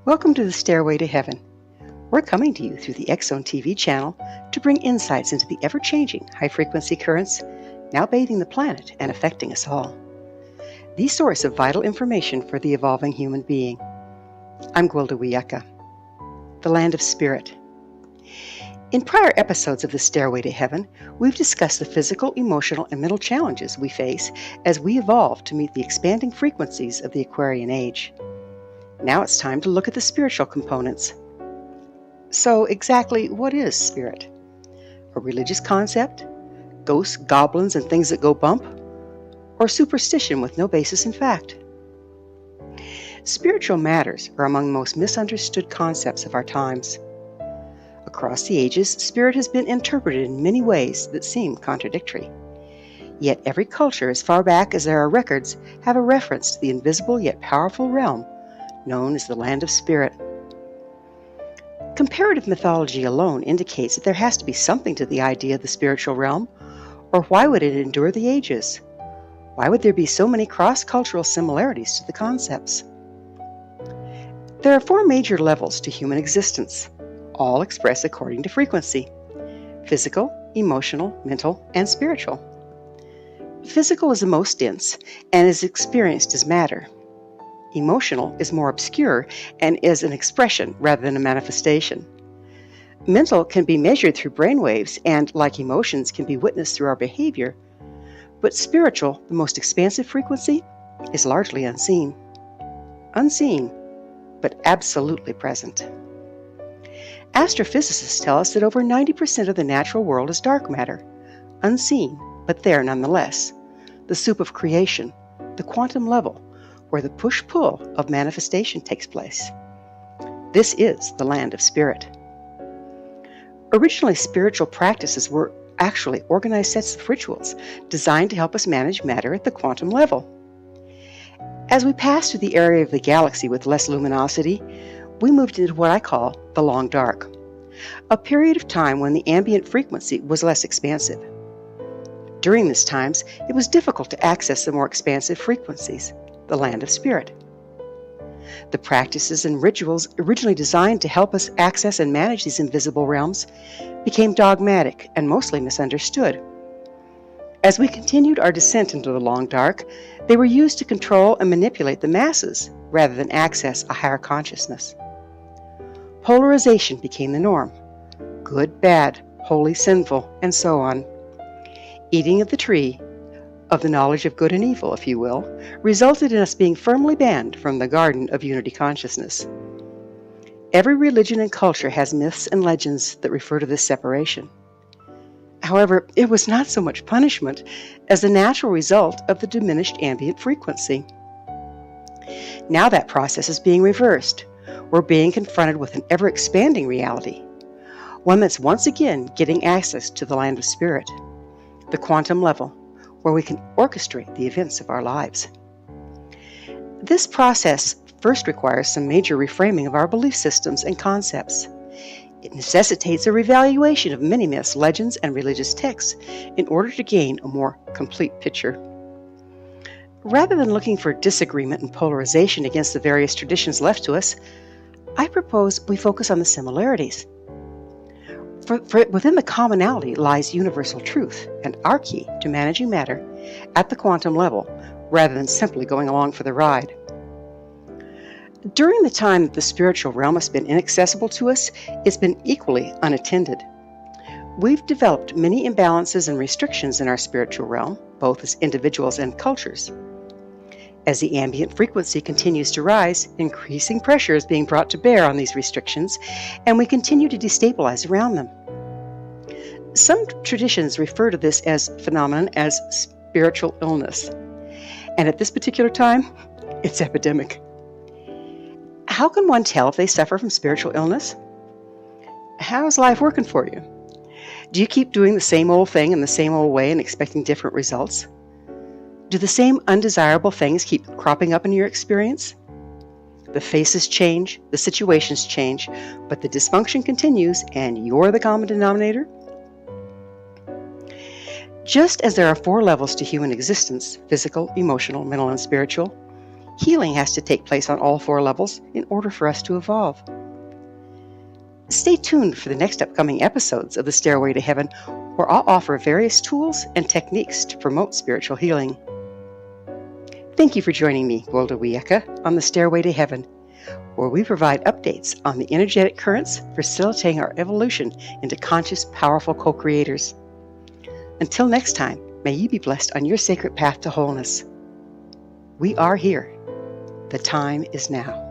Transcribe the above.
Welcome to the Stairway to Heaven. We're coming to you through the X-Zone TV channel to bring insights into the ever-changing high-frequency currents now bathing the planet and affecting us all. The source of vital information for the evolving human being. I'm Gwilda Wiyaka. The Land of Spirit. In prior episodes of the Stairway to Heaven, we've discussed the physical, emotional, and mental challenges we face as we evolve to meet the expanding frequencies of the Aquarian Age. Now it's time to look at the spiritual components. So exactly what is spirit? A religious concept? Ghosts, goblins, and things that go bump? Or superstition with no basis in fact? Spiritual matters are among the most misunderstood concepts of our times. Across the ages, spirit has been interpreted in many ways that seem contradictory. Yet every culture, as far back as there are records, have a reference to the invisible yet powerful realm known as the Land of Spirit. Comparative mythology alone indicates that there has to be something to the idea of the spiritual realm, or why would it endure the ages? Why would there be so many cross-cultural similarities to the concepts? There are 4 major levels to human existence, all expressed according to frequency: physical, emotional, mental, and spiritual. Physical is the most dense and is experienced as matter. Emotional is more obscure and is an expression rather than a manifestation. Mental can be measured through brainwaves and, like emotions, can be witnessed through our behavior. But spiritual, the most expansive frequency, is largely unseen. Unseen, but absolutely present. Astrophysicists tell us that over 90% of the natural world is dark matter, unseen, but there nonetheless. The soup of creation, the quantum level, where the push-pull of manifestation takes place. This is the Land of Spirit. Originally, spiritual practices were actually organized sets of rituals designed to help us manage matter at the quantum level. As we passed through the area of the galaxy with less luminosity, we moved into what I call the long dark, a period of time when the ambient frequency was less expansive. During these times, it was difficult to access the more expansive frequencies, the Land of Spirit. The practices and rituals originally designed to help us access and manage these invisible realms became dogmatic and mostly misunderstood. As we continued our descent into the long dark, they were used to control and manipulate the masses rather than access a higher consciousness. Polarization became the norm: good, bad, holy, sinful, and so on. Eating of the tree of the knowledge of good and evil, if you will, resulted in us being firmly banned from the garden of unity consciousness. Every religion and culture has myths and legends that refer to this separation. However, it was not so much punishment as the natural result of the diminished ambient frequency. Now that process is being reversed. We're being confronted with an ever-expanding reality, one that's once again getting access to the Land of Spirit, the quantum level, where we can orchestrate the events of our lives. This process first requires some major reframing of our belief systems and concepts. It necessitates a revaluation of many myths, legends, and religious texts in order to gain a more complete picture. Rather than looking for disagreement and polarization against the various traditions left to us, I propose we focus on the similarities. For within the commonality lies universal truth and our key to managing matter at the quantum level, rather than simply going along for the ride. During the time that the spiritual realm has been inaccessible to us, it's been equally unattended. We've developed many imbalances and restrictions in our spiritual realm, both as individuals and cultures. As the ambient frequency continues to rise, increasing pressure is being brought to bear on these restrictions, and we continue to destabilize around them. Some traditions refer to this phenomenon as spiritual illness, and at this particular time, it's epidemic. How can one tell if they suffer from spiritual illness? How's life working for you? Do you keep doing the same old thing in the same old way and expecting different results? Do the same undesirable things keep cropping up in your experience? The faces change, the situations change, but the dysfunction continues, and you're the common denominator? Just as there are 4 levels to human existence, physical, emotional, mental, and spiritual, Healing has to take place on all 4 levels in order for us to evolve. Stay tuned for the next upcoming episodes of the Stairway to Heaven, where I'll offer various tools and techniques to promote spiritual healing. Thank you for joining me, Golda Wieka, on the Stairway to Heaven, where we provide updates on the energetic currents facilitating our evolution into conscious, powerful co-creators. Until next time, may you be blessed on your sacred path to wholeness. We are here. The time is now.